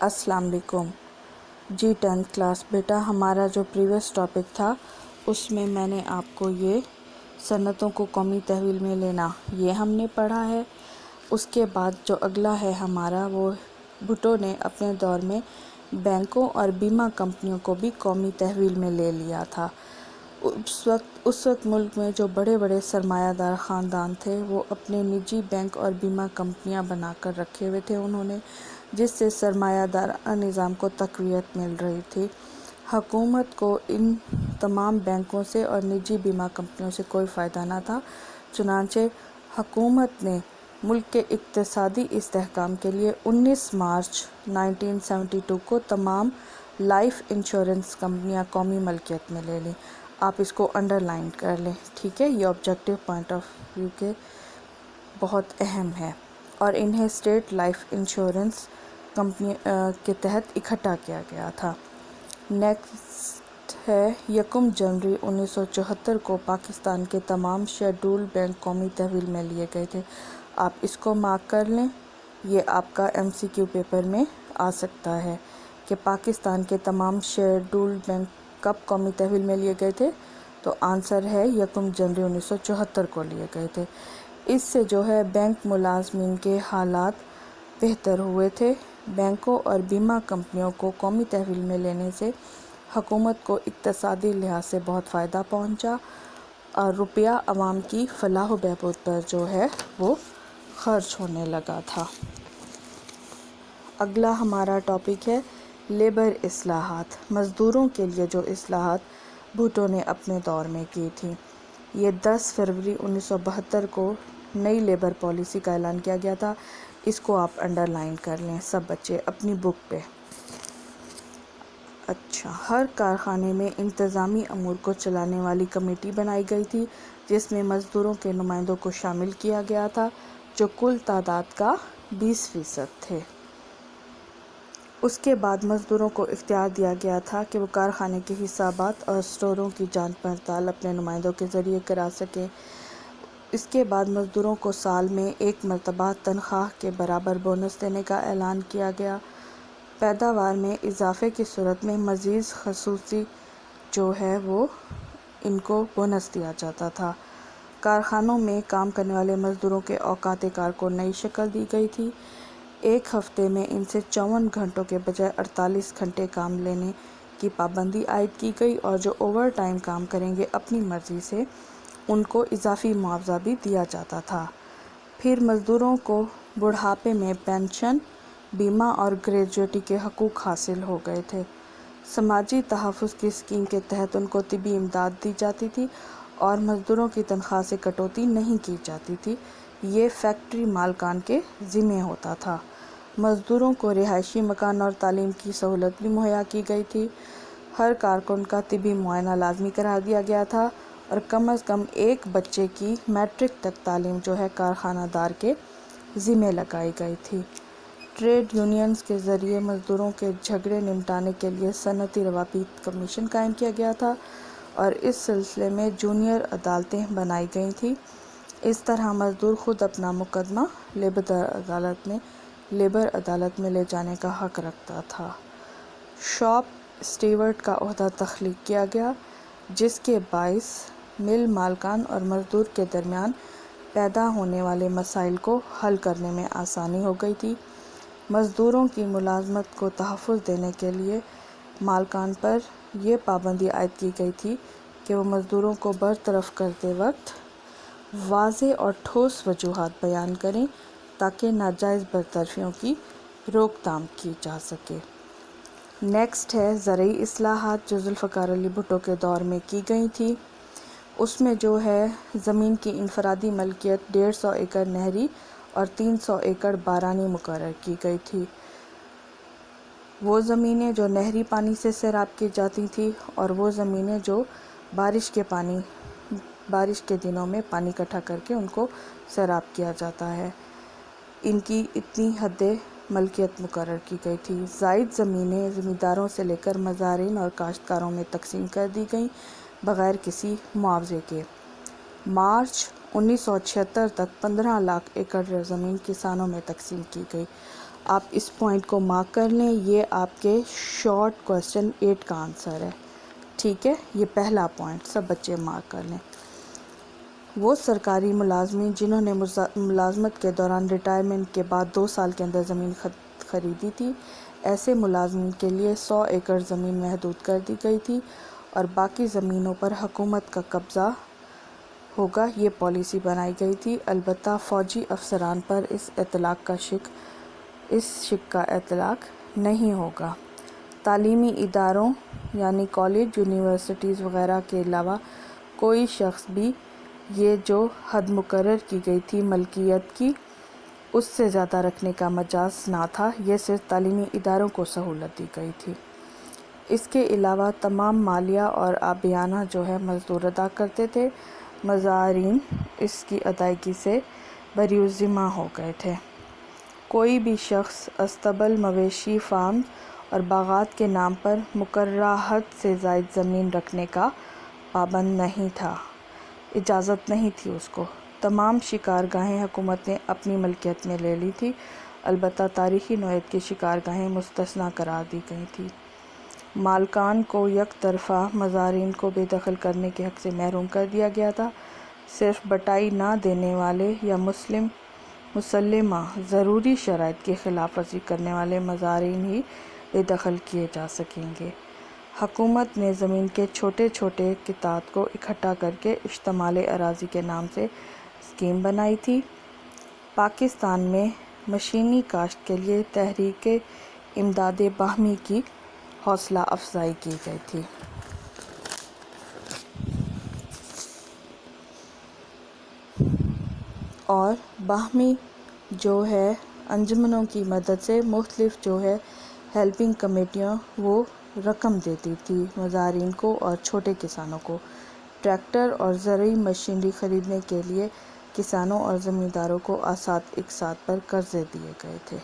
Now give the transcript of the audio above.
अस्सलाम वालेकुम जी। 10th class बेटा, हमारा जो प्रीवियस टॉपिक था उसमें मैंने आपको ये सनतों को कौमी तहवील में लेना ये हमने पढ़ा है। उसके बाद जो अगला है हमारा, वो भुट्टो ने अपने दौर में बैंकों और बीमा कंपनियों को भी कौमी तहवील में ले लिया था। उस वक्त मुल्क में जो बड़े बड़े सरमायादार ख़ानदान थे वो अपने निजी बैंक और बीमा कंपनियां बनाकर रखे हुए थे उन्होंने, जिससे सरमायादार निज़ाम को तक़वियत मिल रही थी। हुकूमत को इन तमाम बैंकों से और निजी बीमा कंपनियों से कोई फ़ायदा ना था। चुनांचे हुकूमत ने मुल्क के इक़्तिसादी इस्तेहकाम के लिए 19 मार्च 1972 को तमाम लाइफ इंश्योरेंस कंपनियां कौमी मलकियत में ले लीं। आप इसको अंडरलाइन कर लें, ठीक है। ये ऑब्जेक्टिव पॉइंट ऑफ व्यू के बहुत अहम है और इन्हें स्टेट लाइफ इंश्योरेंस कंपनी के तहत इकट्ठा किया गया था। नेक्स्ट है 1 जनवरी 1974 को पाकिस्तान के तमाम शेड्यूल्ड बैंक कौमी तहवील में लिए गए थे। आप इसको मार्क कर लें, ये आपका MCQ पेपर में आ सकता है कि पाकिस्तान के तमाम शेड्यूल्ड बैंक कब कौमी तहवील में लिए गए थे। तो आंसर है 1 जनवरी 1974 को लिए गए थे। इससे जो है बैंक मुलाजमीन के हालात बेहतर हुए थे। बैंकों और बीमा कंपनियों को कौमी तहवील में लेने से हुकूमत को इक़्तिसादी लिहाज से बहुत फ़ायदा पहुंचा और रुपया आवाम की फलाह व बहबूद पर जो है वो खर्च होने लगा था। अगला हमारा टॉपिक है लेबर इस्लाहात। मज़दूरों के लिए जो इस्लाहात भुट्टो ने अपने दौर में की थी। ये 10 फरवरी 1972 को नई लेबर पॉलिसी का ऐलान किया गया था। इसको आप अंडरलाइन कर लें सब बच्चे अपनी बुक पे। अच्छा, हर कारखाने में इंतज़ामी अमूर को चलाने वाली कमेटी बनाई गई थी, जिसमें मज़दूरों के नुमाइंदों को शामिल किया गया था, जो कुल तादाद का 20% थे। उसके बाद मज़दूरों को इख्तियार दिया गया था कि वो कारखाने के हिसाबात और स्टोरों की जांच पड़ताल अपने नुमाइंदों के ज़रिए करा सकें। इसके बाद मज़दूरों को साल में एक मरतबा तनख्वाह के बराबर बोनस देने का ऐलान किया गया। पैदावार में इजाफे की सूरत में मज़ीद खसूसी जो है वो इनको बोनस दिया जाता था। कारखानों में काम करने वाले मज़दूरों के औकात कार को नई शक्ल दी गई थी। एक हफ़्ते में इनसे 54 घंटों के बजाय 48 घंटे काम लेने की पाबंदी आयद की गई और जो ओवर टाइम काम करेंगे अपनी मर्ज़ी से उनको इजाफ़ी मुआवजा भी दिया जाता था। फिर मज़दूरों को बुढ़ापे में पेंशन, बीमा और ग्रेजुएटी के हकूक़ हासिल हो गए थे। समाजी तहफ़्फ़ुज़ की स्कीम के तहत उनको तिबी इमदाद दी जाती थी और मज़दूरों की तनख्वाह से कटौती नहीं की जाती थी। ये फैक्ट्री मालकान के ज़िम्मे होता था। मज़दूरों को रिहायशी मकान और तालीम की सहूलत भी मुहैया की गई थी। हर कारकुन का तिबी मुआयना लाजमी करार दिया गया था और कम अज़ कम एक बच्चे की मैट्रिक तक तालीम जो है कारखानादार के ज़िम्मे लगाई गई थी। ट्रेड यूनियंस के ज़रिए मज़दूरों के झगड़े निपटाने के लिए सनती रवाबित कमीशन कायम किया गया था और इस सिलसिले में जूनियर अदालतें बनाई गई थी। इस तरह मज़दूर खुद अपना मुकदमा लेबर अदालत में ले जाने का हक़ रखता था। शॉप स्टीवर्ड का ओहदा तख्लीक किया गया, जिसके बाइस मिल मालकान और मज़दूर के दरमियान पैदा होने वाले मसाइल को हल करने में आसानी हो गई थी। मज़दूरों की मुलाजमत को तहफ़्फ़ुज़ देने के लिए मालकान पर यह पाबंदी आयद की गई थी कि वो मज़दूरों को बरतरफ करते वक्त वाज़ेह और ठोस वजूहात बयान करें ताकि नाजायज़ बरतरफियों की रोकथाम की जा सके। नेक्स्ट है ज़रई इस्लाहात, जो ज़ुल्फ़िकार अली भुट्टो के दौर में की गई थी। उसमें जो है ज़मीन की इनफरादी मलकियत 150 एकड़ नहरी और 300 एकड़ बारानी मुकर्रर की गई थी। वो ज़मीनें जो नहरी पानी से सैराब की जाती थी और वो ज़मीनें जो बारिश के दिनों में पानी इकट्ठा करके उनको सैराब किया जाता है, इनकी इतनी हद मलकियत मुकर्रर की गई थी। ज़ायद ज़मीनें ज़मींदारों से लेकर मज़ारिन और काश्तकारों में तकसीम कर दी गईं बग़ैर किसी मुआवजे के। मार्च 1976 तक 15 लाख एकड़ ज़मीन किसानों में तकसीम की गई। آپ اس پوائنٹ کو مارک کر لیں، یہ آپ کے شارٹ کویسچن 8 کا آنسر ہے، ٹھیک ہے؟ یہ پہلا پوائنٹ سب بچے مارک کر لیں۔ وہ سرکاری ملازمین جنہوں نے ملازمت کے دوران ریٹائرمنٹ کے بعد 2 سال کے اندر زمین خریدی تھی، ایسے ملازمین کے لیے 100 ایکڑ زمین محدود کر دی گئی تھی اور باقی زمینوں پر حکومت کا قبضہ ہوگا، یہ پالیسی بنائی گئی تھی۔ البتہ فوجی افسران پر اس شق کا اطلاق نہیں ہوگا۔ تعلیمی اداروں یعنی کالج، یونیورسٹیز وغیرہ کے علاوہ کوئی شخص بھی یہ جو حد مقرر کی گئی تھی ملکیت کی، اس سے زیادہ رکھنے کا مجاز نہ تھا، یہ صرف تعلیمی اداروں کو سہولت دی گئی تھی۔ اس کے علاوہ تمام مالیہ اور آبیانہ جو ہے مزدور ادا کرتے تھے، مزارعین اس کی ادائیگی سے بری ذمہ ہو گئے تھے۔ کوئی بھی شخص اسطبل، مویشی فارم اور باغات کے نام پر مقررہ حد سے زائد زمین رکھنے کا پابند نہیں تھا، اجازت نہیں تھی اس کو۔ تمام شکارگاہیں حکومت نے اپنی ملکیت میں لے لی تھی، البتہ تاریخی نوعیت کی شکارگاہیں مستثنیٰ قرار دی گئی تھیں۔ مالکان کو یک طرفہ مزارعین کو بے دخل کرنے کے حق سے محروم کر دیا گیا تھا۔ صرف بٹائی نہ دینے والے یا مسلمہ ضروری شرائط کی خلاف ورزی کرنے والے مزارعین ہی بے دخل کیے جا سکیں گے۔ حکومت نے زمین کے چھوٹے چھوٹے قطعات کو اکٹھا کرکے اشتمال اراضی کے نام سے اسکیم بنائی تھی۔ پاکستان میں مشینی کاشت کے لیے تحریک امداد باہمی کی حوصلہ افزائی کی گئی تھی۔ اور باہمی جو ہے انجمنوں کی مدد سے مختلف جو ہے ہیلپنگ کمیٹیاں وہ رقم دیتی تھی مزارعین کو اور چھوٹے کسانوں کو۔ ٹریکٹر اور زرعی مشینری خریدنے کے لیے کسانوں اور زمینداروں کو اقساط پر قرضے دیے گئے تھے۔